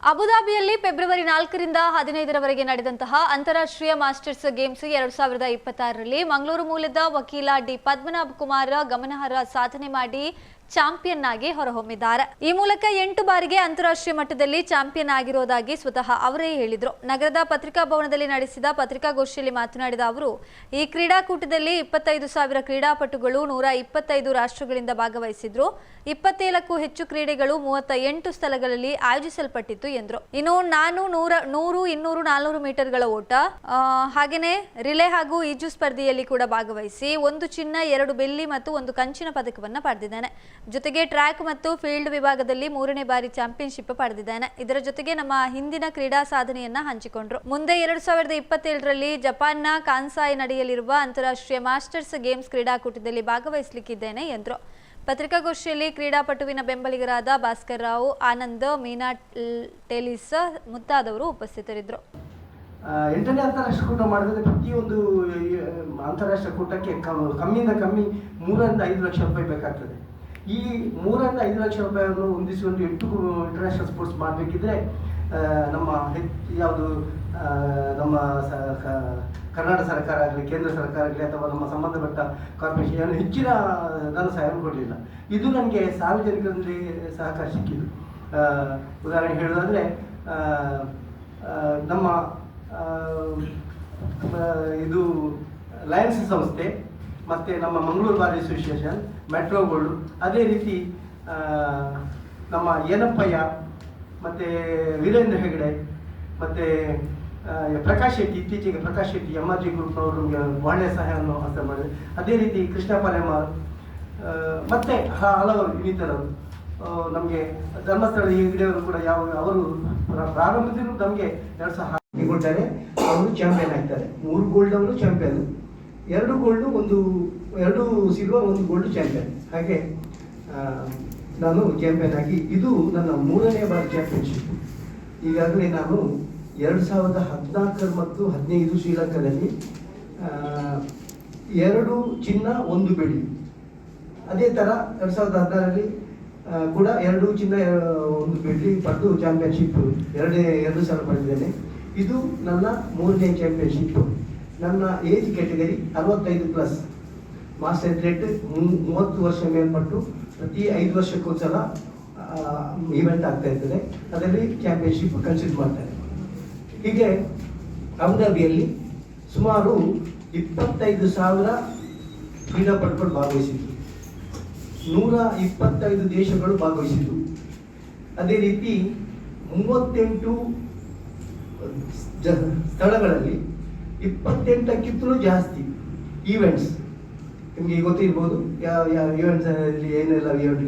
ಅಬುದಾಬಿಯಲ್ಲಿ February 4ರಿಂದ 15ರವರೆಗೆ ನಡೆದಂತಹ ಅಂತಾರಾಷ್ಟ್ರೀಯ masters games 2026ರಲ್ಲಿ Mangaluru ಮೂಲದ ವಕೀಲ ಡಿ ಪದ್ಮನಾಭ ಕುಮಾರ್ ಗಮನಾರ್ಹ ಸಾಧನೆ ಮಾಡಿ ಚಾಂಪಿಯನ್ ಆಗಿ ಹೊರಹೊಮ್ಮಿದ್ದಾರೆ. ಈ ಮೂಲಕ 8 ಬಾರಿಗೆ ಅಂತಾರಾಷ್ಟ್ರೀಯ ಮಟ್ಟದಲ್ಲಿ ಚಾಂಪಿಯನ್ ಆಗಿರೋದಾಗಿ ಸ್ವತಃ ಅವರೇ ಹೇಳಿದ್ರು. ನಗರದ ಪತ್ರಿಕಾ ಭವನದಲ್ಲಿ ನಡೆಸಿದ ಪತ್ರಿಕಾಗೋಷ್ಠಿಯಲ್ಲಿ ಮಾತನಾಡಿದ ಅವರು, ಈ ಕ್ರೀಡಾಕೂಟದಲ್ಲಿ 25,000 ಕ್ರೀಡಾಪಟುಗಳು 125 ರಾಷ್ಟ್ರಗಳಿಂದ ಭಾಗವಹಿಸಿದ್ರು. 27ಕ್ಕೂ ಹೆಚ್ಚು ಕ್ರೀಡೆಗಳು 38 ಸ್ಥಳಗಳಲ್ಲಿ ಆಯೋಜಿಸಲ್ಪಟ್ಟಿತ್ತು ಎಂದರು. ಇನ್ನು ನಾನು 100, 200, 400 ಮೀಟರ್ಗಳ ಓಟ, ಹಾಗೇನೆ ರಿಲೇ ಹಾಗೂ ಈಜು ಸ್ಪರ್ಧೆಯಲ್ಲಿ ಕೂಡ ಭಾಗವಹಿಸಿ 1 ಚಿನ್ನ, 2 ಬೆಳ್ಳಿ ಮತ್ತು 1 ಕಂಚಿನ ಪದಕವನ್ನು ಪಡೆದಿದ್ದಾನೆ. ಜೊತೆಗೆ ಟ್ರ್ಯಾಕ್ ಮತ್ತು ಫೀಲ್ಡ್ ವಿಭಾಗದಲ್ಲಿ 3ನೇ ಬಾರಿ ಚಾಂಪಿಯನ್ಶಿಪ್ ಪಡೆದಿದ್ದಾನೆ. ಇದರ ಜೊತೆಗೆ ನಮ್ಮ ಹಿಂದಿನ ಕ್ರೀಡಾ ಸಾಧನೆಯನ್ನ ಹಂಚಿಕೊಂಡ್ರು. ಮುಂದೆ 2027ರಲ್ಲಿ ಜಪಾನ್ನ ಕಾನ್ಸಾಯ್ ನಡೆಯಲಿರುವ ಅಂತಾರಾಷ್ಟ್ರೀಯ ಮಾಸ್ಟರ್ಸ್ ಗೇಮ್ಸ್ ಕ್ರೀಡಾಕೂಟದಲ್ಲಿ ಭಾಗವಹಿಸಲಿಕ್ಕಿದ್ದೇನೆ ಎಂದರು. ಪತ್ರಿಕಾಗೋಷ್ಠಿಯಲ್ಲಿ ಕ್ರೀಡಾಪಟುವಿನ ಬೆಂಬಲಿಗರಾದ ಭಾಸ್ಕರ್ ರಾವ್, ಆನಂದ್, ಮೀನಾ ಟೆಲಿಸ್ ಮುಂತಾದವರು ಉಪಸ್ಥಿತರಿದ್ದರು. 8ನೇ ಅಂತಾರಾಷ್ಟ್ರೀಯ ಕೂಟ ಮಾಡಿದ್ರೆ ಪ್ರತಿಯೊಂದು ಅಂತಾರಾಷ್ಟ್ರೀಯ ಕೂಟಕ್ಕೆ ಕಮ್ಮಿಯಿಂದ ಕಮ್ಮಿ 3ರಿಂದ 5 ಲಕ್ಷ ರೂಪಾಯಿ ಬೇಕಾಗ್ತದೆ. ಈ 3ರಿಂದ 5 ಲಕ್ಷ ರೂಪಾಯಿಯನ್ನು ಹೊಂದಿಸಿಕೊಂಡು 8 ಇಂಟರ್ನ್ಯಾಷನಲ್ ಸ್ಪೋರ್ಟ್ಸ್ ಮಾಡಬೇಕಿದ್ರೆ ನಮ್ಮ ಕರ್ನಾಟಕ ಸರ್ಕಾರ ಆಗಲಿ, ಕೇಂದ್ರ ಸರ್ಕಾರ ಆಗಲಿ ಅಥವಾ ನಮ್ಮ ಸಂಬಂಧಪಟ್ಟ ಕಾರ್ಪೊರೇಷನ್ ಹೆಚ್ಚಿನ ಧನ ಸಹಾಯ ಕೊಡಲಿಲ್ಲ. ಇದು ನನಗೆ ಸಾರ್ವಜನಿಕರಲ್ಲಿ ಸಹಕಾರ ಸಿಕ್ಕಿದ್ದು. ಉದಾಹರಣೆ ಹೇಳೋದಾದರೆ ನಮ್ಮ ಇದು ಲಯನ್ಸ್ ಸಂಸ್ಥೆ ಮತ್ತು ನಮ್ಮ ಮಂಗಳೂರು ಬಾರ್ ಅಸೋಸಿಯೇಷನ್, ಮೆಟ್ರೋಗಳು, ಅದೇ ರೀತಿ ನಮ್ಮ ಏನಪ್ಪಯ್ಯ ಮತ್ತು ವೀರೇಂದ್ರ ಹೆಗಡೆ ಮತ್ತು ಪ್ರಕಾಶ್ ಶೆಟ್ಟಿ, ಇತ್ತೀಚೆಗೆ ಪ್ರಕಾಶ್ ಶೆಟ್ಟಿ MRG ಗ್ರೂಪ್ನವರು ನಮಗೆ ಒಳ್ಳೆಯ ಸಹಾಯವನ್ನು ಹಸ್ತ ಮಾಡಿದೆ. ಅದೇ ರೀತಿ ಕೃಷ್ಣ ಪಾಲೆಮಾರ್ ಮತ್ತು ಹಲವರು ಇನ್ನಿತರರು ನಮಗೆ ಧರ್ಮಸ್ಥಳ ಹೆಗಡೆಯವರು ಕೂಡ ಅವರು ಪ್ರಾರಂಭದಿಂದಲೂ ನಮಗೆ 2 ಸಹ ಕೊಡ್ತಾರೆ. ಅವರು ಚಾಂಪಿಯನ್ ಆಗ್ತಾರೆ. 3 ಗೋಲ್ಡ್ ಅವರು champion, 2 gold, 2 silver, 1 gold champion. ಹಾಗೆ ನಾನು ಚಾಂಪಿಯನ್ ಆಗಿ ಇದು ನನ್ನ 3ನೇ ಬಾರಿ ಚಾಂಪಿಯನ್ಶಿಪ್. ಈಗಾಗಲೇ ನಾನು 2014 ಮತ್ತು 15 ಶ್ರೀಲಂಕಾದಲ್ಲಿ 2 ಚಿನ್ನ, 1 ಬೆಳ್ಳಿ. ಅದೇ ಥರ 2016ರಲ್ಲಿ ಕೂಡ 2 ಚಿನ್ನ, 1 ಬೆಳ್ಳಿ ಪಡೆದು ಚಾಂಪಿಯನ್ಶಿಪ್ 2 ಸಲ ಪಡೆದಿದ್ದೇನೆ. ಇದು ನನ್ನ 3ನೇ ಚಾಂಪಿಯನ್ಶಿಪ್. ನನ್ನ ಏಜ್ ಕ್ಯಾಟಗರಿ 65+, ಮಾಸ್ಟರ್ ಅಥ್ಲೆಟ್ 30 ವರ್ಷ ಮೇಲ್ಪಟ್ಟು ಪ್ರತಿ 5 ವರ್ಷಕ್ಕೊಂದ್ಸಲ ಈವೆಂಟ್ ಆಗ್ತಾ ಇರ್ತದೆ. ಅದರಲ್ಲಿ ಚಾಂಪಿಯನ್ಶಿಪ್ ಕನ್ಸಿಡರ್ ಮಾಡ್ತಾರೆ. ಹೀಗೆ ಅಬುದಾಬಿಯಲ್ಲಿ ಸುಮಾರು 25,000 ಕ್ರೀಡಾಪಟುಗಳು ಭಾಗವಹಿಸಿದ್ರು. 125 ದೇಶಗಳು ಭಾಗವಹಿಸಿದ್ದು. ಅದೇ ರೀತಿ 38 ಸ್ಥಳಗಳಲ್ಲಿ 28ಕ್ಕಿಂತಲೂ ಜಾಸ್ತಿ ಈವೆಂಟ್ಸ್. ನಿಮಗೆ ಗೊತ್ತಿರ್ಬೋದು ಯಾವ ಈವೆಂಟ್ಸ್ ಏನೆಲ್ಲ ಈವೆಂಟ್